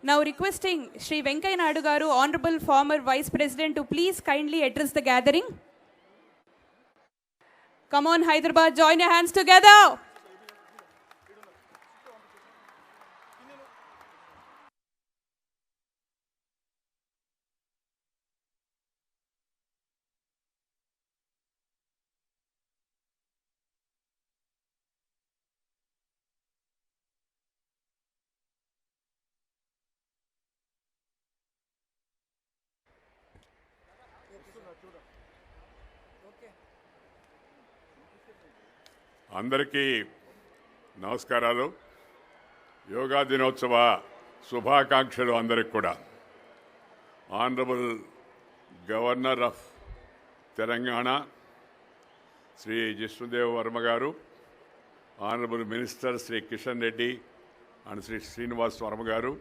Now requesting Shri Venkaiah Naidu Garu, Honorable former Vice President, to please kindly address the gathering. Come on, Hyderabad, join your hands together. అందరికీ నమస్కారాలు. యోగా దినోత్సవ శుభాకాంక్షలు అందరికి కూడా. Honourable governor of Telangana Shri Jishnu Dev Varma గారు, honourable minister Shri Kishan Reddy and Shri Srinivas Varma గారు,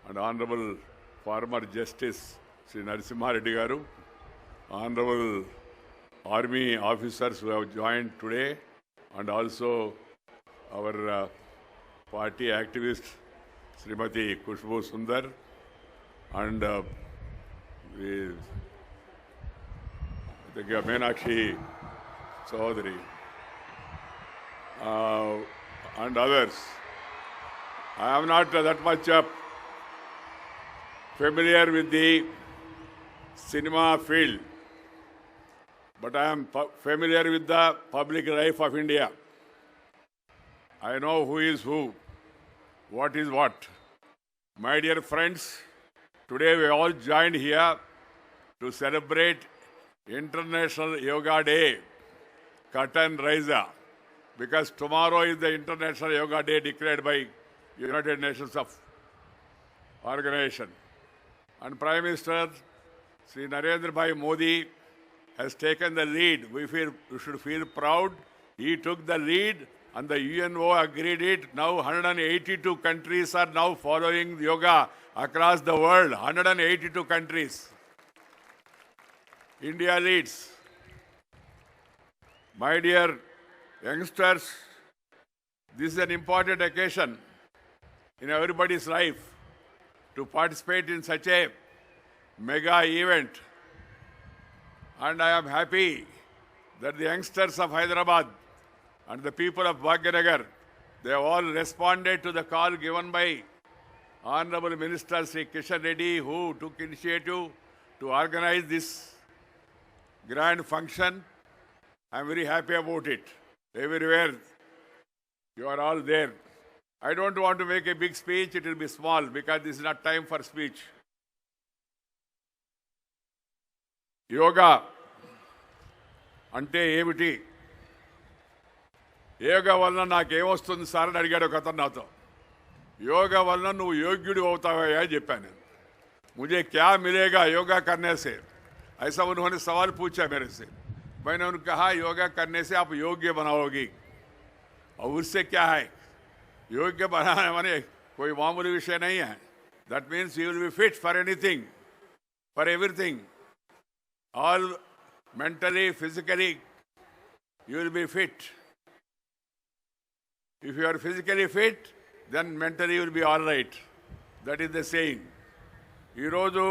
and honourable former justice Shri Narasimha Reddy గారు, honourable army officers who have joined today, and also our party activist Srimati Kushbu Sundar and the Meenakshi Chaudhary and others. I am not that much familiar with the cinema field, but I am familiar with the public life of India. I know who is who, what is what. My dear friends, today we all joined here to celebrate International Yoga Day, Curtain Raiser, because tomorrow is the International Yoga Day declared by United Nations of Organization. And Prime Minister Sri Narendra Bhai Modi has taken the lead. We should feel proud. He took the lead and the UNO agreed it. Now 182 countries are now following yoga across the world. 182 countries. India leads. My dear youngsters, this is an important occasion in everybody's life to participate in such a mega event. And I am happy that the youngsters of Hyderabad and the people of Bhagyanagar, they have all responded to the call given by Honorable Minister Sri Kishan Reddy, who took initiative to organize this grand function. I am very happy about it. Everywhere you are all there. I don't want to make a big speech. It will be small because this is not time for speech. Yoga అంటే ఏమిటి? యోగా వలన నాకేమొస్తుంది sir అని అడిగాడు ఒక అతను నాతో. యోగా వలన నువ్వు యోగ్యుడు అవుతావా అని చెప్పాను. मुझे क्या मिलेगा योगा करने से, ऐसा उन्होंने सवाल पूछा मेरे से. मैंने उन्हें कहा योगा करने से आप योग्य बनाओगी. और उससे क्या है, योग्य बनाने माने कोई मामूली विषय नहीं है. That means you will be fit for anything, for everything. All mentally, physically, you will be fit. If you are physically fit, then mentally you will be all right. That is the saying. Ee roju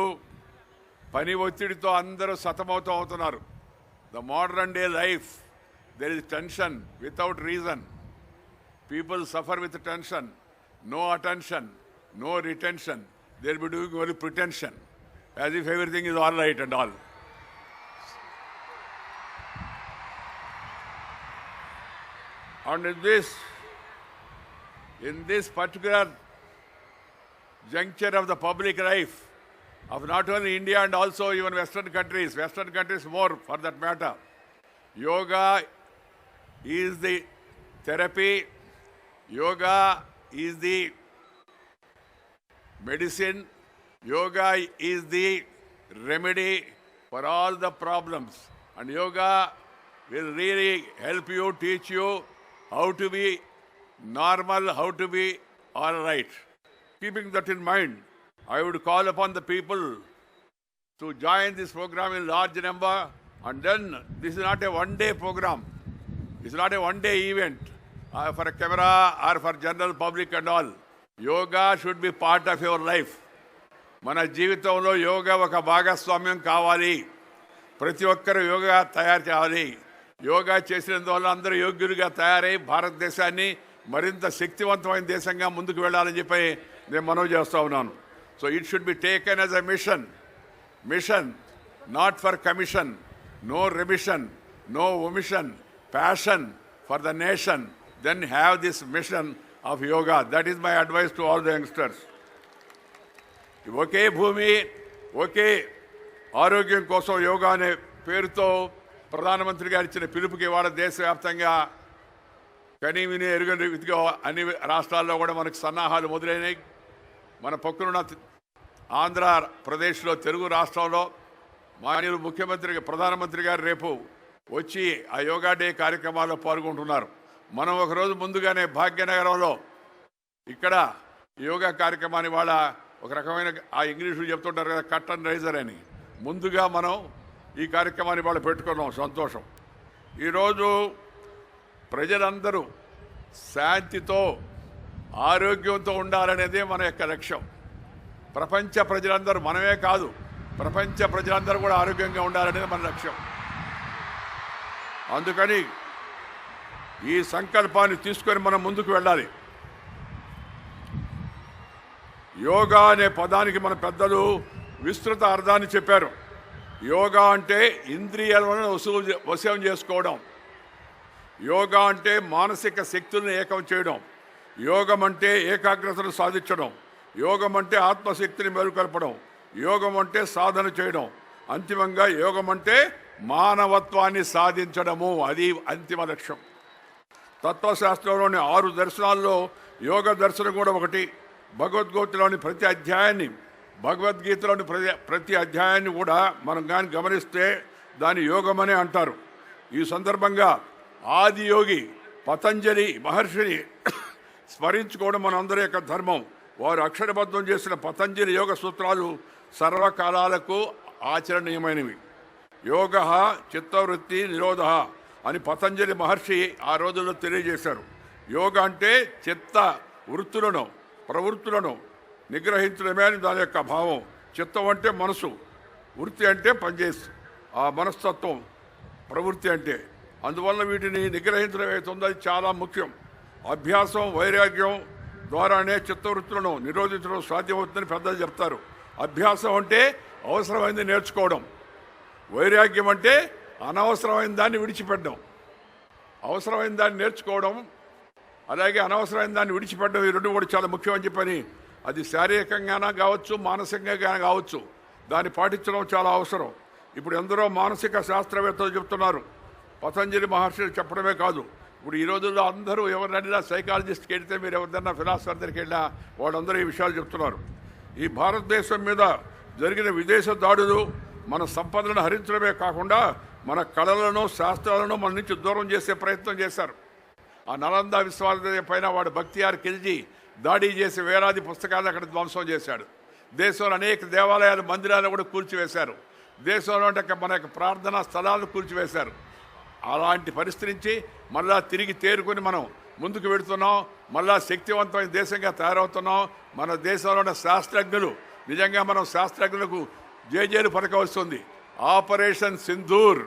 pani ottidito andaru satamautu avutunnaru. The modern day life, there is tension without reason. People suffer with tension, no attention, no retention. They will be doing only pretension, as if everything is all right and all. And in this particular juncture of the public life of not only India and also even Western countries more for that matter, yoga is the therapy, yoga is the medicine, yoga is the remedy for all the problems. And yoga will really help you, teach you how to be normal, how to be all right. Keeping that in mind, I would call upon the people to join this program in large number. And then this is not a one-day program. It's not a one-day event for a camera or for general public and all. Yoga should be part of your life. మన జీవితంలో యోగా ఒక భాగస్వామ్యం కావాలి. ప్రతి ఒక్కరు యోగా తయారు చేయాలి. యోగా చేసినందువల్ల అందరూ యోగ్యులుగా తయారై భారతదేశాన్ని మరింత శక్తివంతమైన దేశంగా ముందుకు వెళ్ళాలని చెప్పి నేను మనవి చేస్తూ ఉన్నాను. So it should be taken as a mission, not for commission, no remission, no omission, passion for the nation. Then have this mission of yoga. That is my advice to all the youngsters. ఒకే భూమి ఒకే ఆరోగ్యం కోసం యోగా అనే పేరుతో ప్రధానమంత్రి గారు ఇచ్చిన పిలుపుకి ఇవాళ దేశవ్యాప్తంగా కనీ విని ఎరుగని రీతిగా అన్ని రాష్ట్రాల్లో కూడా మనకు సన్నాహాలు మొదలైనవి. మన పక్కనున్న ఆంధ్రప్రదేశ్లో తెలుగు రాష్ట్రంలో మాన్యులు ప్రధానమంత్రి గారు రేపు వచ్చి ఆ యోగా డే కార్యక్రమాల్లో పాల్గొంటున్నారు. మనం ఒకరోజు ముందుగానే భాగ్యనగరంలో ఇక్కడ యోగా కార్యక్రమాన్ని వాళ్ళ ఒక రకమైన ఆ ఇంగ్లీషులు చెప్తుంటారు కదా, కట్టన్ రైజర్ అని, ముందుగా మనం ఈ కార్యక్రమాన్ని వాళ్ళు పెట్టుకున్నాం. సంతోషం. ఈరోజు ప్రజలందరూ శాంతితో ఆరోగ్యంతో ఉండాలనేదే మన యొక్క లక్ష్యం. ప్రపంచ ప్రజలందరూ, మనమే కాదు ప్రపంచ ప్రజలందరూ కూడా ఆరోగ్యంగా ఉండాలనేది మన లక్ష్యం. అందుకని ఈ సంకల్పాన్ని తీసుకొని మనం ముందుకు వెళ్ళాలి. యోగా అనే పదానికి మన పెద్దలు విస్తృత అర్థాన్ని చెప్పారు. యోగా అంటే ఇంద్రియాలను వశం చేసుకోవడం. యోగా అంటే మానసిక శక్తులను ఏకం చేయడం. యోగం అంటే ఏకాగ్రతను సాధించడం. యోగం అంటే ఆత్మశక్తిని మెరుగుకల్పడం. యోగం అంటే సాధన చేయడం. అంతిమంగా యోగం అంటే మానవత్వాన్ని సాధించడము. అది అంతిమ లక్ష్యం. తత్వశాస్త్రంలోని 6 దర్శనాల్లో యోగ దర్శనం కూడా ఒకటి. భగవద్గీతలోని ప్రతి అధ్యాయాన్ని కూడా మనం కానీ గమనిస్తే దాని యోగమనే అంటారు. ఈ సందర్భంగా ఆది యోగి పతంజలి మహర్షిని స్మరించుకోవడం మనందరి యొక్క ధర్మం. వారు అక్షరబద్ధం చేసిన పతంజలి యోగ సూత్రాలు సర్వకాలాలకు ఆచరణీయమైనవి. యోగ చిత్తవృత్తి నిరోధ అని పతంజలి మహర్షి ఆ రోజుల్లో తెలియజేశారు. యోగ అంటే చిత్త వృత్తులను ప్రవృత్తులను నిగ్రహించడమే అని దాని యొక్క భావం. చిత్తం అంటే మనసు, వృత్తి అంటే పనిచేసి ఆ మనస్తత్వం, ప్రవృత్తి అంటే. అందువల్ల వీటిని నిగ్రహించడం ఏతుందో అది చాలా ముఖ్యం. అభ్యాసం వైరాగ్యం ద్వారానే చిత్తవృత్తులను నిరోధించడం సాధ్యమవుతుందని పెద్దలు చెప్తారు. అభ్యాసం అంటే అవసరమైంది నేర్చుకోవడం. వైరాగ్యం అంటే అనవసరమైన దాన్ని విడిచిపెట్టడం. అవసరమైన దాన్ని నేర్చుకోవడం, అలాగే అనవసరమైన దాన్ని విడిచిపెట్టడం, ఈ రెండు కూడా చాలా ముఖ్యమని చెప్పని, అది శారీరకంగానే కావచ్చు మానసికంగా కావచ్చు, దాన్ని పాటించడం చాలా అవసరం. ఇప్పుడు ఎందరో మానసిక శాస్త్రవేత్తలు చెప్తున్నారు. పతంజలి మహర్షులు చెప్పడమే కాదు, ఇప్పుడు ఈ రోజుల్లో అందరూ ఎవరినైనా సైకాలజిస్ట్కి వెళితే, మీరు ఎవరిదైనా ఫిలాసఫర్ దగ్గరికి వెళ్ళినా వాళ్ళందరూ ఈ విషయాలు చెప్తున్నారు. ఈ భారతదేశం మీద జరిగిన విదేశ దాడులు మన సంపదలను హరించడమే కాకుండా మన కళలను శాస్త్రాలను మన నుంచి దూరం చేసే ప్రయత్నం చేశారు. ఆ నలంద విశ్వవిద్యాలయం పైన వాడు బక్తియార్ ఖిల్జీ దాడి చేసి వేలాది పుస్తకాలను అక్కడ ధ్వంసం చేశాడు. దేశంలో అనేక దేవాలయాలు మందిరాలను కూడా కూల్చివేశారు. దేశంలో మన యొక్క ప్రార్థనా స్థలాలను కూల్చివేశారు. అలాంటి పరిస్థితి నుంచి మళ్ళా తిరిగి తేరుకొని మనం ముందుకు వెళుతున్నాం. మళ్ళా శక్తివంతమైన దేశంగా తయారవుతున్నాం. మన దేశంలో ఉన్న శాస్త్రజ్ఞులు, నిజంగా మనం శాస్త్రజ్ఞులకు జేజేలు పలకవస్తుంది. ఆపరేషన్ సింధూర్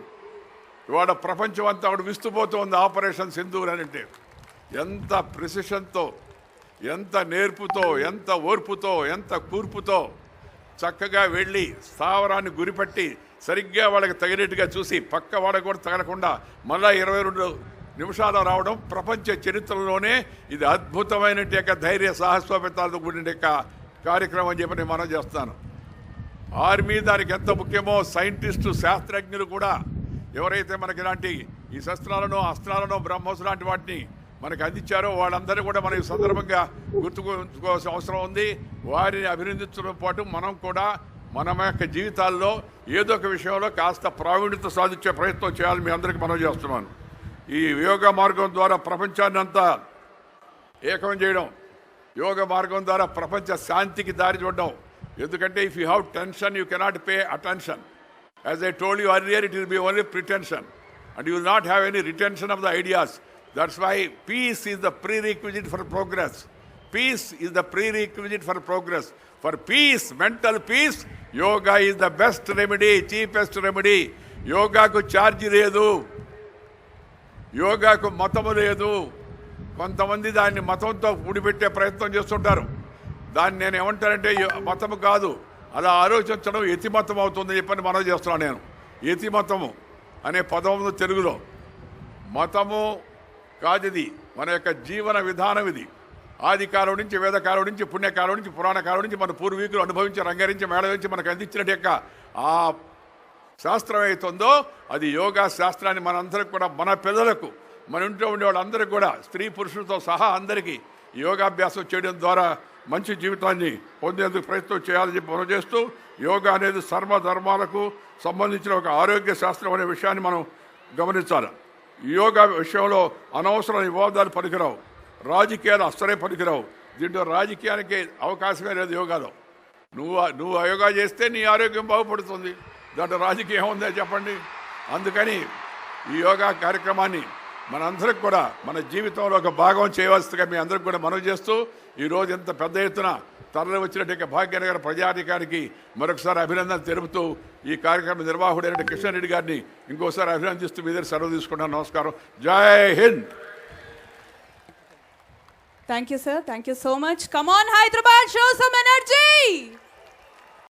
ఇవాళ ప్రపంచం అంతా అక్కడ విస్తుపోతుంది. ఆపరేషన్ సింధూర్ అని అంటే ఎంత ప్రిసిషన్తో, ఎంత నేర్పుతో, ఎంత ఓర్పుతో, ఎంత కూర్పుతో చక్కగా వెళ్ళి స్థావరాన్ని గురిపట్టి సరిగ్గా వాళ్ళకి తగినట్టుగా చూసి పక్క వాళ్ళకి కూడా తగలకుండా మళ్ళా 22 నిమిషాలు రావడం ప్రపంచ చరిత్రలోనే ఇది అద్భుతమైన ధైర్య సాహసోపేతాలతో కూడిన కార్యక్రమం అని చెప్పి నేను మనం చేస్తాను. ఆర్మీ దానికి ఎంత ముఖ్యమో సైంటిస్టు శాస్త్రజ్ఞులు కూడా ఎవరైతే మనకి ఇలాంటి ఈ శస్త్రాలను అస్త్రాలను బ్రహ్మోస్ లాంటి వాటిని మనకు అందించారో వాళ్ళందరూ కూడా మన ఈ సందర్భంగా గుర్తుకోవాల్సిన అవసరం ఉంది. వారిని అభినందించడం పాటు మనం కూడా మన యొక్క జీవితాల్లో ఏదో ఒక విషయంలో కాస్త ప్రావీణ్యత సాధించే ప్రయత్నం చేయాలి. మీ అందరికీ మనం చేస్తున్నాను. ఈ యోగ మార్గం ద్వారా ప్రపంచాన్ని అంతా ఏకం చేయడం, యోగ మార్గం ద్వారా ప్రపంచ శాంతికి దారి చూడడం. ఎందుకంటే if you have tension you cannot pay attention. As I told you earlier, it will be only pretension and you will not have any retention of the ideas. That's why peace is the prerequisite for progress. Peace is the prerequisite for progress. For peace, mental peace, yoga is the best remedy, cheapest remedy. యోగాకు charge లేదు, యోగాకు మతము లేదు. కొంతమంది దాన్ని మతంతో ఊడిపెట్టే ప్రయత్నం చేస్తుంటారు. దాన్ని నేను ఏమంటానంటే మతము కాదు, అలా ఆలోచించడం యతిమతం అవుతుందని చెప్పని మనం చేస్తున్నాను. నేను యతిమతము అనే పదం ఉంది తెలుగులో. మతము కాదు, ఇది మన యొక్క జీవన విధానం. ఇది ఆది కాలం నుంచి, వేదకాలం నుంచి, పుణ్యకాలం నుంచి, పురాణ కాలం నుంచి మన పూర్వీకులు అనుభవించి, రంగరించి, మేళవించి మనకు అందించినట్టు యొక్క ఆ శాస్త్రం అవుతుందో అది యోగా శాస్త్రాన్ని మనందరికి కూడా, మన పిల్లలకు, మన ఇంట్లో ఉండే వాళ్ళందరికీ కూడా, స్త్రీ పురుషులతో సహా అందరికీ యోగాభ్యాసం చేయడం ద్వారా మంచి జీవితాన్ని పొందేందుకు ప్రయత్నం చేయాలని చెప్పి మనం చేస్తూ, యోగా అనేది సర్వధర్మాలకు సంబంధించిన ఒక ఆరోగ్య శాస్త్రం అనే విషయాన్ని మనం గమనించాలి. యోగా విషయంలో అనవసరం వివాదాలు పనికిరావు, రాజకీయాలు అస్సలే పనికిరావు. దీంట్లో రాజకీయానికి అవకాశమే లేదు యోగాలో. నువ్వు యోగా చేస్తే నీ ఆరోగ్యం బాగుపడుతుంది, దాంట్లో రాజకీయం ఉందా చెప్పండి. అందుకని ఈ యోగా కార్యక్రమాన్ని మనందరికి కూడా మన జీవితంలో ఒక భాగం చేయవలసిందిగా మీ అందరికి కూడా మనవి చేస్తూ, ఈరోజు ఇంత పెద్ద ఎత్తున తరలి వచ్చినట్టు భాగ్యనగర ప్రజాధికారికి మరొకసారి అభినందన తెలుపుతూ, ఈ కార్యక్రమ నిర్వాహకుడైన కిషన్ రెడ్డి గారిని ఇంకోసారి అభినందిస్తూ మీ దగ్గర సెలవు తీసుకుంటాను. నమస్కారం. జై Hind. Thank you, sir. Thank you so much. Come on, Hyderabad, show some energy.